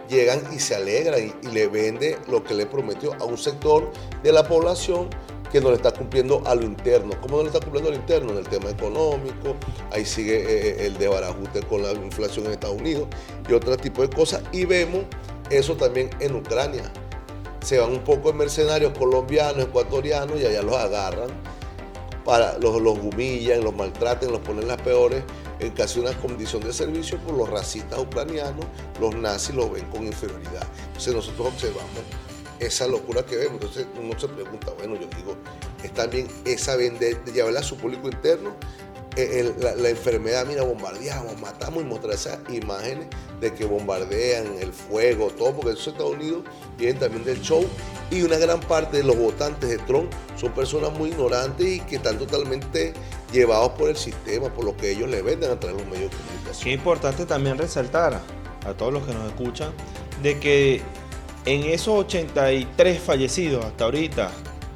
llegan y se alegran y le vende lo que le prometió a un sector de la población que no le está cumpliendo a lo interno. ¿Cómo no le está cumpliendo a lo interno? En el tema económico, ahí sigue el desbarajuste con la inflación en Estados Unidos y otro tipo de cosas. Y vemos eso también en Ucrania. Se van un poco de mercenarios colombianos, ecuatorianos y allá los agarran, los humillan, los maltratan, los ponen las peores en casi una condición de servicio por los racistas ucranianos, los nazis los ven con inferioridad. Entonces nosotros observamos esa locura que vemos. Entonces uno se pregunta, bueno, yo digo, es también esa vender, de llevarle a su público interno la enfermedad, mira, bombardeamos, matamos y mostrar esas imágenes de que bombardean, el fuego, todo, porque esos Estados Unidos vienen también del show y una gran parte de los votantes de Trump son personas muy ignorantes y que están totalmente llevados por el sistema, por lo que ellos le venden a través de los medios de comunicación. Qué importante también resaltar a todos los que nos escuchan de que en esos 83 fallecidos hasta ahorita,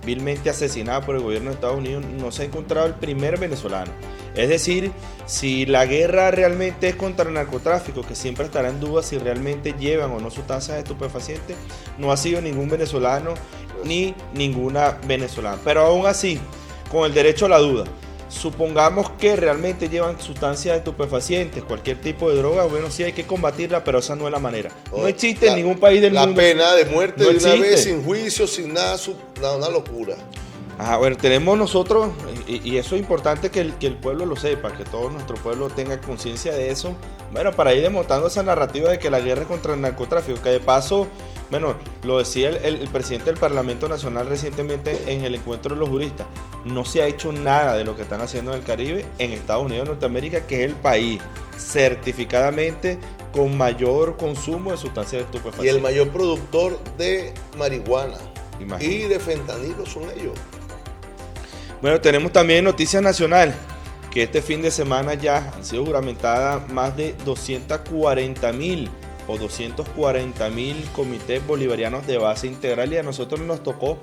vilmente asesinados por el gobierno de Estados Unidos, no se ha encontrado el primer venezolano. Es decir, si la guerra realmente es contra el narcotráfico, que siempre estará en duda si realmente llevan o no sustancias estupefacientes, no ha sido ningún venezolano ni ninguna venezolana. Pero aún así, con el derecho a la duda, supongamos que realmente llevan sustancias estupefacientes, cualquier tipo de droga, bueno, sí hay que combatirla, pero esa no es la manera. No existe en ningún país del mundo. La pena de muerte no de una vez, sin juicio, sin nada, una locura. Bueno, tenemos nosotros, y eso es importante que el pueblo lo sepa, que todo nuestro pueblo tenga conciencia de eso, bueno, para ir demostrando esa narrativa de que la guerra es contra el narcotráfico, que de paso, bueno, lo decía el presidente del Parlamento Nacional recientemente en el encuentro de los juristas, no se ha hecho nada de lo que están haciendo en el Caribe, en Estados Unidos de Norteamérica, que es el país certificadamente con mayor consumo de sustancias estupefacientes. Y el mayor productor de marihuana. Imagínate. Y de fentanilo son ellos. Bueno, tenemos también noticia nacional, que este fin de semana ya han sido juramentadas más de 240.000 o 240.000 comités bolivarianos de base integral, y a nosotros nos tocó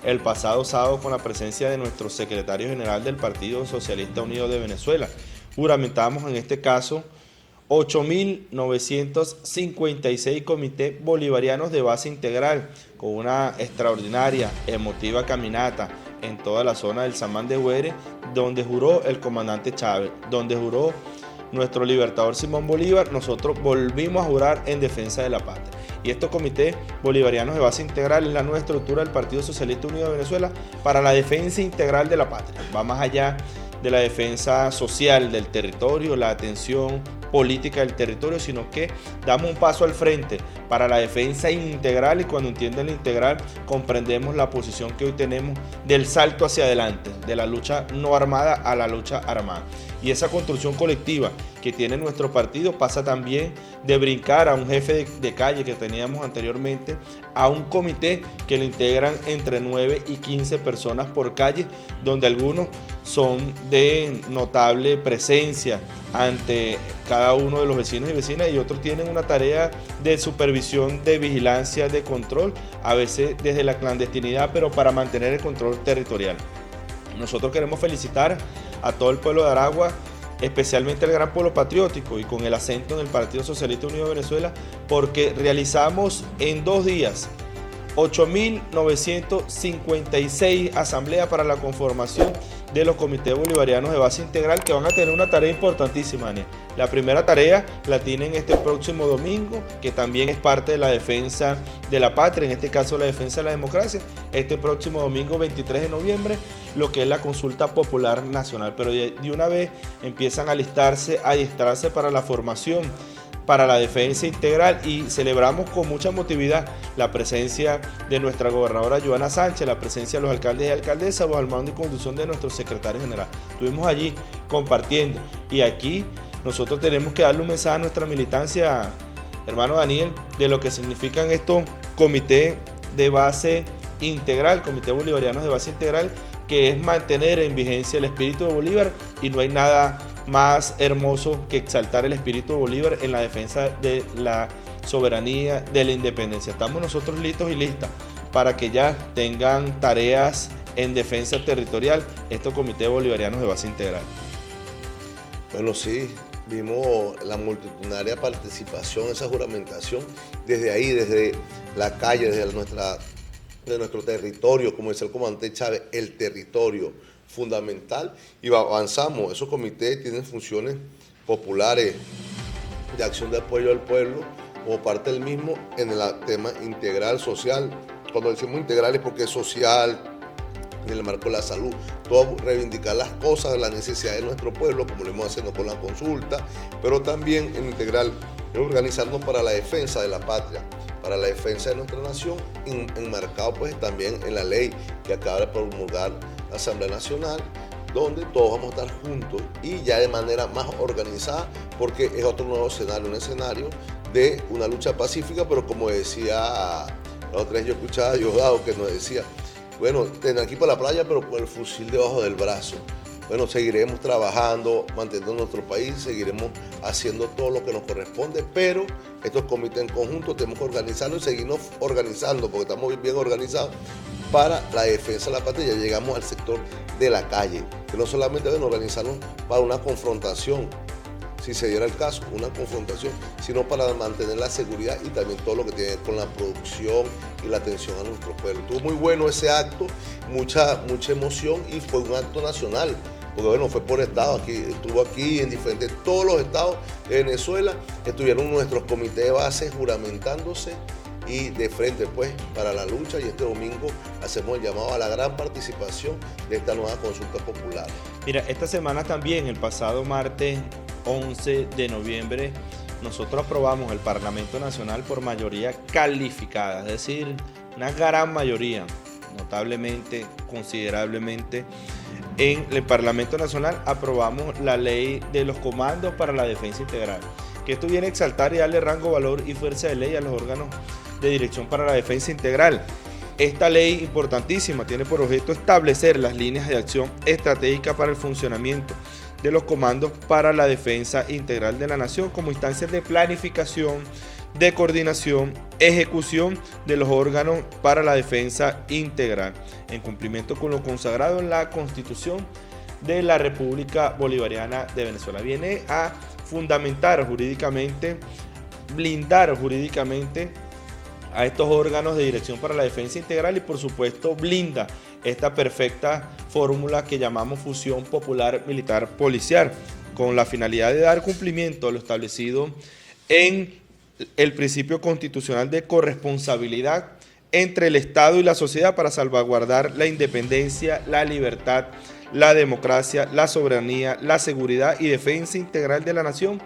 el pasado sábado con la presencia de nuestro secretario general del Partido Socialista Unido de Venezuela, juramentamos en este caso 8.956 comités bolivarianos de base integral, con una extraordinaria, emotiva caminata en toda la zona del Samán de Güeres, donde juró el comandante Chávez, donde juró nuestro libertador Simón Bolívar. Nosotros volvimos a jurar en defensa de la patria. Y estos comités bolivarianos de base integral es la nueva estructura del Partido Socialista Unido de Venezuela para la defensa integral de la patria. Va más allá de la defensa social del territorio, la atención política del territorio, sino que damos un paso al frente para la defensa integral, y cuando entienden la integral comprendemos la posición que hoy tenemos del salto hacia adelante, de la lucha no armada a la lucha armada. Y esa construcción colectiva que tiene nuestro partido pasa también de brincar a un jefe de calle que teníamos anteriormente a un comité que lo integran entre 9 y 15 personas por calle, donde algunos son de notable presencia ante cada uno de los vecinos y vecinas, y otros tienen una tarea de supervisión, de vigilancia, de control, a veces desde la clandestinidad, pero para mantener el control territorial. Nosotros queremos felicitar a todo el pueblo de Aragua, especialmente el gran pueblo patriótico, y con el acento en el Partido Socialista Unido de Venezuela, porque realizamos en 2 días 8.956 asambleas para la conformación de los comités bolivarianos de base integral, que van a tener una tarea importantísima, Daniel. La primera tarea la tienen este próximo domingo, que también es parte de la defensa de la patria, en este caso la defensa de la democracia. Este próximo domingo 23 de noviembre, lo que es la consulta popular nacional. Pero de una vez empiezan a alistarse, a adiestrarse para la formación, para la defensa integral, y celebramos con mucha emotividad la presencia de nuestra gobernadora Joana Sánchez, la presencia de los alcaldes y alcaldesas, bajo el mando y conducción de nuestro secretario general. Estuvimos allí compartiendo, y aquí nosotros tenemos que darle un mensaje a nuestra militancia, hermano Daniel, de lo que significan estos comités de base integral, comités bolivarianos de base integral, que es mantener en vigencia el espíritu de Bolívar, y no hay nada más hermoso que exaltar el espíritu de Bolívar en la defensa de la soberanía, de la independencia. Estamos nosotros listos y listas para que ya tengan tareas en defensa territorial estos comités bolivarianos de base integral. Bueno, sí, vimos la multitudinaria participación, esa juramentación, desde ahí, desde la calle, desde nuestro territorio, como decía el comandante Chávez, el territorio fundamental, y avanzamos. Esos comités tienen funciones populares de acción de apoyo al pueblo como parte del mismo en el tema integral social. Cuando decimos integral es porque es social, en el marco de la salud, todo reivindicar las cosas, las necesidades de nuestro pueblo, como lo hemos haciendo con la consulta, pero también en integral organizarnos para la defensa de la patria, para la defensa de nuestra nación, enmarcado pues también en la ley que acaba de promulgar la Asamblea Nacional, donde todos vamos a estar juntos y ya de manera más organizada, porque es otro nuevo escenario, un escenario de una lucha pacífica, pero como decía la otra vez, yo escuchaba a Diosdado que nos decía, bueno, tener aquí para la playa, pero con el fusil debajo del brazo. Bueno, seguiremos trabajando, manteniendo nuestro país, seguiremos haciendo todo lo que nos corresponde, pero estos comités en conjunto tenemos que organizarnos y seguirnos organizando, porque estamos bien organizados para la defensa de la patria. Ya llegamos al sector de la calle, que no solamente deben organizarnos para una confrontación, si se diera el caso, una confrontación, sino para mantener la seguridad y también todo lo que tiene que ver con la producción y la atención a nuestro pueblo. Estuvo muy bueno ese acto, mucha emoción, y fue un acto nacional, porque bueno, fue por estado, estuvo aquí en diferentes, todos los estados de Venezuela, estuvieron nuestros comités de base juramentándose y de frente pues para la lucha, y este domingo hacemos el llamado a la gran participación de esta nueva consulta popular. Mira, esta semana también, el pasado martes 11 de noviembre, nosotros aprobamos el Parlamento Nacional por mayoría calificada, es decir, una gran mayoría, notablemente, considerablemente. En el Parlamento Nacional aprobamos la ley de los comandos para la defensa integral, que esto viene a exaltar y darle rango, valor y fuerza de ley a los órganos de dirección para la defensa integral. Esta ley importantísima tiene por objeto establecer las líneas de acción estratégica para el funcionamiento de los comandos para la defensa integral de la nación como instancias de planificación, de coordinación, ejecución de los órganos para la defensa integral, en cumplimiento con lo consagrado en la Constitución de la República Bolivariana de Venezuela. Viene a fundamentar jurídicamente, blindar jurídicamente a estos órganos de Dirección para la Defensa Integral y por supuesto blinda esta perfecta fórmula que llamamos fusión popular militar policial, con la finalidad de dar cumplimiento a lo establecido en el principio constitucional de corresponsabilidad entre el Estado y la sociedad para salvaguardar la independencia, la libertad, la democracia, la soberanía, la seguridad y defensa integral de la nación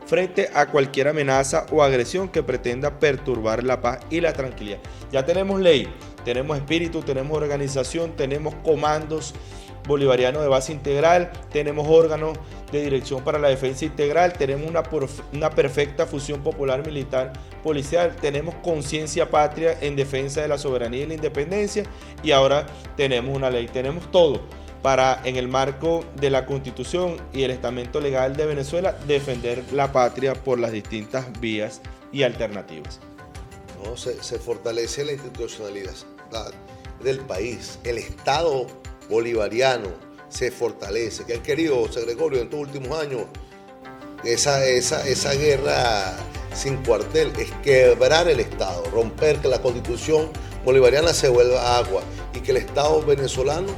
frente a cualquier amenaza o agresión que pretenda perturbar la paz y la tranquilidad. Ya tenemos ley, tenemos espíritu, tenemos organización, tenemos comandos bolivarianos de base integral, tenemos órganos de dirección para la defensa integral, tenemos una perfecta fusión popular militar policial, tenemos conciencia patria en defensa de la soberanía y la independencia y ahora tenemos una ley, tenemos todo para, en el marco de la Constitución y el estamento legal de Venezuela, defender la patria por las distintas vías y alternativas. ¿No? Se fortalece la institucionalidad del país, el Estado bolivariano se fortalece. ¿Qué han querido, José Gregorio, en estos últimos años? Esa guerra sin cuartel es quebrar el Estado, romper que la Constitución bolivariana se vuelva agua y que el Estado venezolano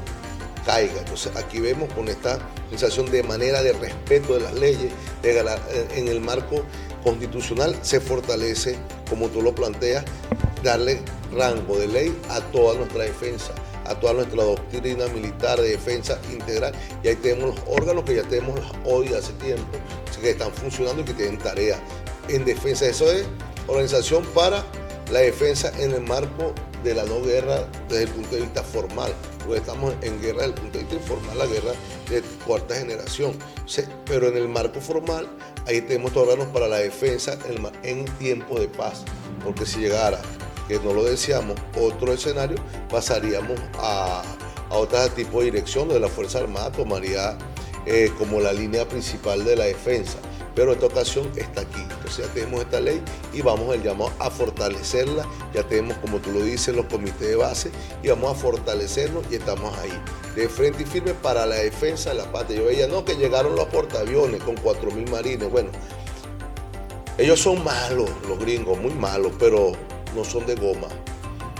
caiga. Entonces aquí vemos con esta sensación de manera de respeto de las leyes, en el marco constitucional se fortalece, como tú lo planteas, darle rango de ley a toda nuestra defensa, a toda nuestra doctrina militar de defensa integral. Y ahí tenemos los órganos que ya tenemos hoy hace tiempo, que están funcionando y que tienen tarea en defensa. Eso es organización para la defensa en el marco de la no guerra desde el punto de vista formal, porque estamos en guerra desde el punto de vista informal, la guerra de cuarta generación. Pero en el marco formal, ahí tenemos órganos para la defensa en tiempos de paz, porque si llegara, que no lo deseamos, otro escenario, pasaríamos a otro tipo de dirección donde la Fuerza Armada tomaría como la línea principal de la defensa. Pero esta ocasión está aquí. Entonces ya tenemos esta ley y vamos el llamado a fortalecerla. Ya tenemos, como tú lo dices, los comités de base y vamos a fortalecernos y estamos ahí, de frente y firme para la defensa de la patria. Yo veía, no, que llegaron los portaaviones con 4.000 marines. Bueno, ellos son malos, los gringos, muy malos, pero no son de goma.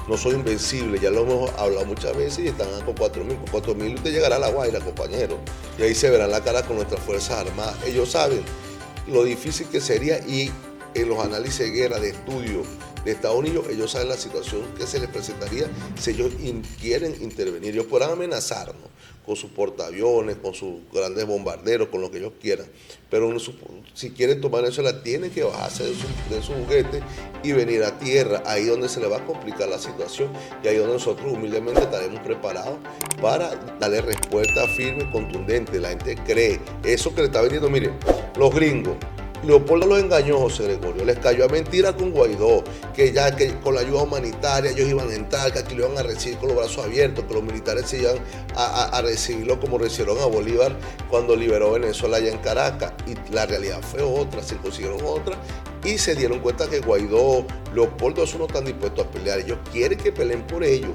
No son invencibles, ya lo hemos hablado muchas veces y están con 4.000. Con 4.000 usted llegará a La Guaira, compañero. Y ahí se verán la cara con nuestras Fuerzas Armadas. Ellos saben lo difícil que sería y en los análisis de guerra, de estudio de Estados Unidos, ellos saben la situación que se les presentaría si ellos quieren intervenir. Ellos podrán amenazarnos con sus portaaviones, con sus grandes bombarderos, con lo que ellos quieran, pero si quieren tomar eso, la tienen que bajarse de su juguete y venir a tierra, ahí donde se les va a complicar la situación y ahí donde nosotros humildemente estaremos preparados para darle respuesta firme y contundente. La gente cree eso que le está vendiendo. Miren, los gringos, Leopoldo los engañó, José Gregorio, les cayó a mentira con Guaidó, que con la ayuda humanitaria ellos iban a entrar, que aquí lo iban a recibir con los brazos abiertos, que los militares se iban a recibirlo como recibieron a Bolívar cuando liberó Venezuela allá en Caracas. Y la realidad fue otra, se consiguieron otra y se dieron cuenta que Guaidó, Leopoldo, eso no están dispuestos a pelear, ellos quieren que peleen por ellos.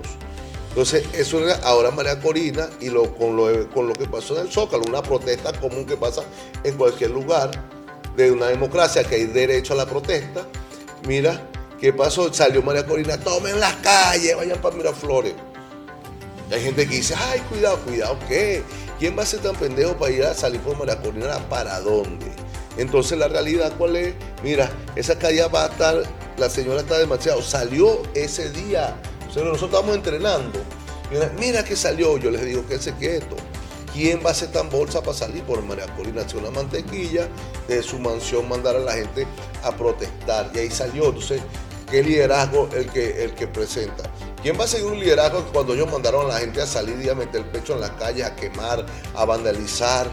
Entonces, eso era ahora María Corina y con lo que pasó en el Zócalo, una protesta común que pasa en cualquier lugar de una democracia, que hay derecho a la protesta. Mira, ¿qué pasó? Salió María Corina, tomen las calles, vayan para Miraflores. Y hay gente que dice, ay, cuidado, ¿qué? ¿Quién va a ser tan pendejo para ir a salir por María Corina? ¿Para dónde? Entonces la realidad, ¿cuál es? Mira, esa calle va a estar, la señora está demasiado, salió ese día. O sea, nosotros estamos entrenando. Mira que salió, yo les digo que se quieto. ¿Quién va a ser tan bolsa para salir por María Corina? Hacer una mantequilla, de su mansión mandar a la gente a protestar. Y ahí salió. Entonces, ¿qué liderazgo el que presenta? ¿Quién va a seguir un liderazgo que cuando ellos mandaron a la gente a salir y a meter el pecho en las calles, a quemar, a vandalizar,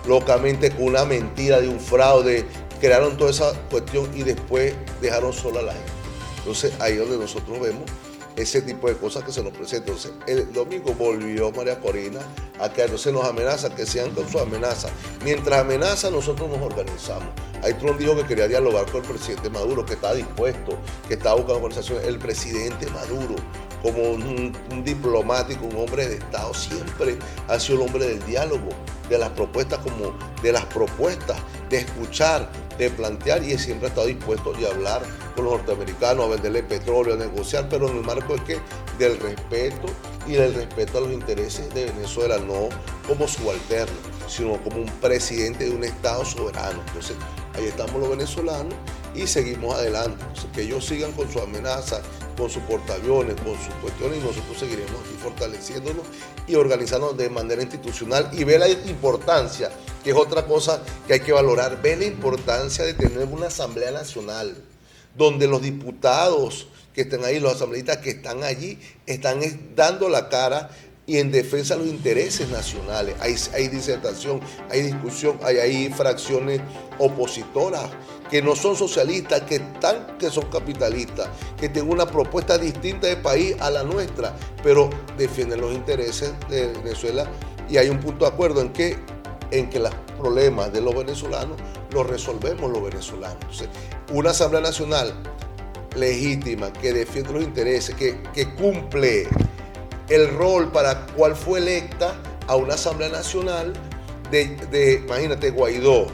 locamente con una mentira de un fraude, crearon toda esa cuestión y después dejaron sola a la gente? Entonces, ahí es donde nosotros vemos ese tipo de cosas que se nos presentan. Entonces, el domingo volvió María Corina a que entonces nos amenaza, que sean con su amenaza. Mientras amenaza, nosotros nos organizamos. Ahí Trump dijo que quería dialogar con el presidente Maduro, que está dispuesto, que está buscando conversaciones. El presidente Maduro, como un diplomático, un hombre de Estado, siempre ha sido el hombre del diálogo, de las propuestas, de escuchar, de plantear, y siempre ha estado dispuesto a hablar con los norteamericanos, a venderle petróleo, a negociar, pero en el marco del respeto y del respeto a los intereses de Venezuela, no como subalterno, sino como un presidente de un Estado soberano. Entonces, ahí estamos los venezolanos y seguimos adelante. Entonces, que ellos sigan con su amenaza, con sus portaaviones, con sus cuestiones, y nosotros seguiremos aquí fortaleciéndonos y organizándonos de manera institucional, y ve la importancia, que es otra cosa que hay que valorar, ve la importancia de tener una Asamblea Nacional, donde los diputados que están ahí, los asambleístas que están allí, están dando la cara y en defensa de los intereses nacionales. Hay disertación, hay discusión, hay fracciones opositoras que no son socialistas, que son capitalistas, que tienen una propuesta distinta de país a la nuestra, pero defienden los intereses de Venezuela, y hay un punto de acuerdo en que los problemas de los venezolanos los resolvemos los venezolanos. Entonces, una Asamblea Nacional legítima, que defiende los intereses, que cumple el rol para cual fue electa a una Asamblea Nacional imagínate, Guaidó,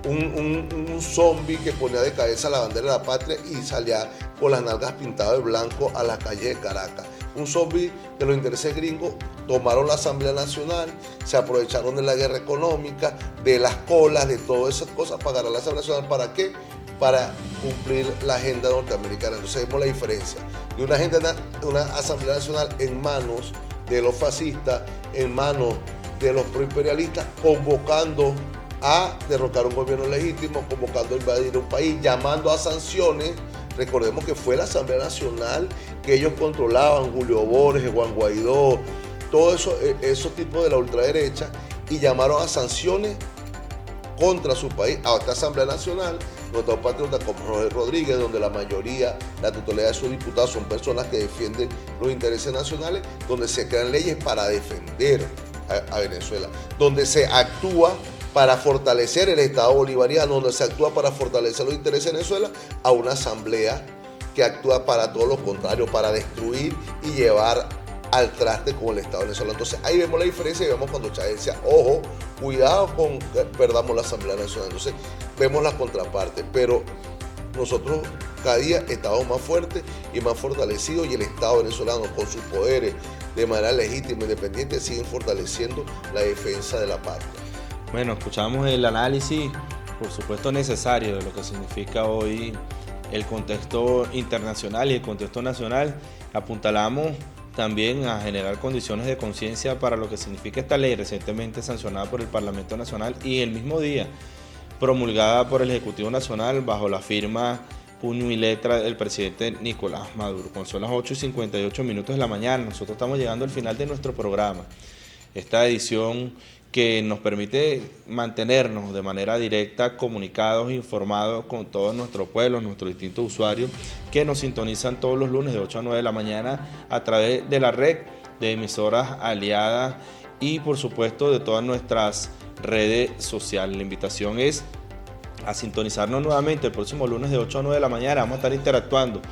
un zombie que ponía de cabeza la bandera de la patria y salía con las nalgas pintadas de blanco a la calle de Caracas. Un zombie de los intereses gringos. Tomaron la Asamblea Nacional, se aprovecharon de la guerra económica, de las colas, de todas esas cosas para ganar la Asamblea Nacional. ¿Para qué? Para cumplir la agenda norteamericana. Entonces vemos la diferencia de una Asamblea Nacional en manos de los fascistas, en manos de los proimperialistas, convocando a derrocar un gobierno legítimo, convocando a invadir un país, llamando a sanciones. Recordemos que fue la Asamblea Nacional que ellos controlaban, Julio Borges, Juan Guaidó, todos esos tipos de la ultraderecha, y llamaron a sanciones contra su país, a esta Asamblea Nacional, nuestros patriotas como Roger Rodríguez, donde la mayoría, la totalidad de sus diputados son personas que defienden los intereses nacionales, donde se crean leyes para defender a Venezuela, donde se actúa para fortalecer el Estado bolivariano, donde se actúa para fortalecer los intereses de Venezuela, a una asamblea que actúa para todo lo contrario, para destruir y llevar al traste con el Estado venezolano. Entonces ahí vemos la diferencia, y vemos cuando Chávez decía, ojo, cuidado con que perdamos la Asamblea Nacional. Entonces vemos las contrapartes, pero nosotros cada día estamos más fuertes y más fortalecidos, y el Estado venezolano con sus poderes de manera legítima e independiente siguen fortaleciendo la defensa de la patria. Bueno, escuchamos el análisis, por supuesto necesario, de lo que significa hoy el contexto internacional y el contexto nacional. Apuntalamos también a generar condiciones de conciencia para lo que significa esta ley recientemente sancionada por el Parlamento Nacional y el mismo día promulgada por el Ejecutivo Nacional bajo la firma, puño y letra del presidente Nicolás Maduro. Cuando son las 8:58 de la mañana, nosotros estamos llegando al final de nuestro programa. Esta edición que nos permite mantenernos de manera directa comunicados, informados con todos nuestros pueblos, nuestros distintos usuarios que nos sintonizan todos los lunes de 8 a 9 de la mañana a través de la red de emisoras aliadas y por supuesto de todas nuestras redes sociales. La invitación es a sintonizarnos nuevamente el próximo lunes de 8 a 9 de la mañana. Vamos a estar interactuando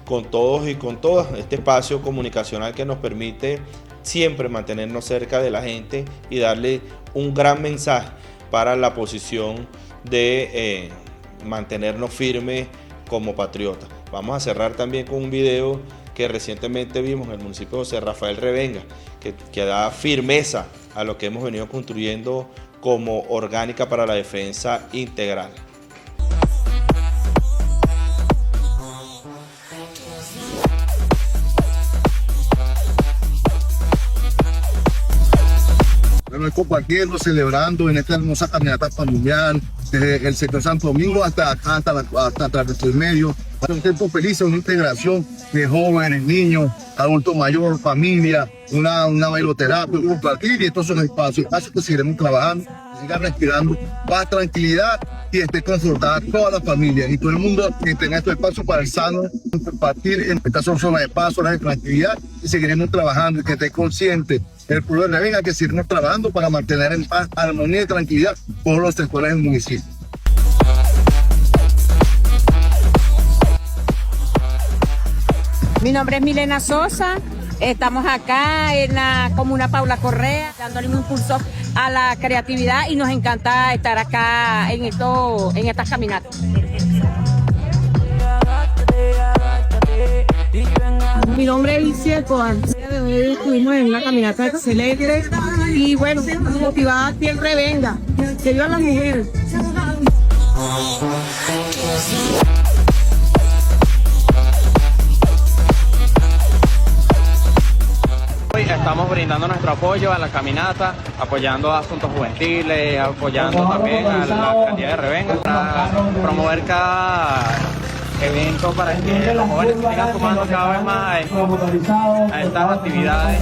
con todos y con todas, este espacio comunicacional que nos permite siempre mantenernos cerca de la gente y darle un gran mensaje para la posición de mantenernos firmes como patriotas. Vamos a cerrar también con un video que recientemente vimos en el municipio de José Rafael Revenga, que da firmeza a lo que hemos venido construyendo como orgánica para la defensa integral. Bueno, compartiendo, celebrando en esta hermosa caminata familiar, desde el sector Santo Domingo hasta nuestro medio. Un tiempo feliz, una integración de jóvenes, niños, adultos mayores, familia, una bailoterapia, un compartir, y estos son espacios que seguiremos trabajando, siga respirando paz, tranquilidad, y esté confortada toda la familia y todo el mundo que tenga estos espacios para el sano, compartir en estas zonas de paz, zonas de tranquilidad, y seguiremos trabajando, y que esté consciente el pueblo de Revenga que seguiremos trabajando para mantener en paz, armonía y tranquilidad todos los sectores del municipio. Mi nombre es Milena Sosa, Estamos acá en la comuna Paula Correa, dándole un impulso a la creatividad y nos encanta estar acá en estas caminatas. Mi nombre es Alicia Escobar. Hoy estuvimos en una caminata excelente y bueno, motivada siempre venga. Que vivan las mujeres. Hoy estamos brindando nuestro apoyo a la caminata, apoyando a asuntos juveniles, apoyando también a la alcaldía de Revenga para promover cada evento para que los jóvenes se sigan sumando cada vez más a estas actividades.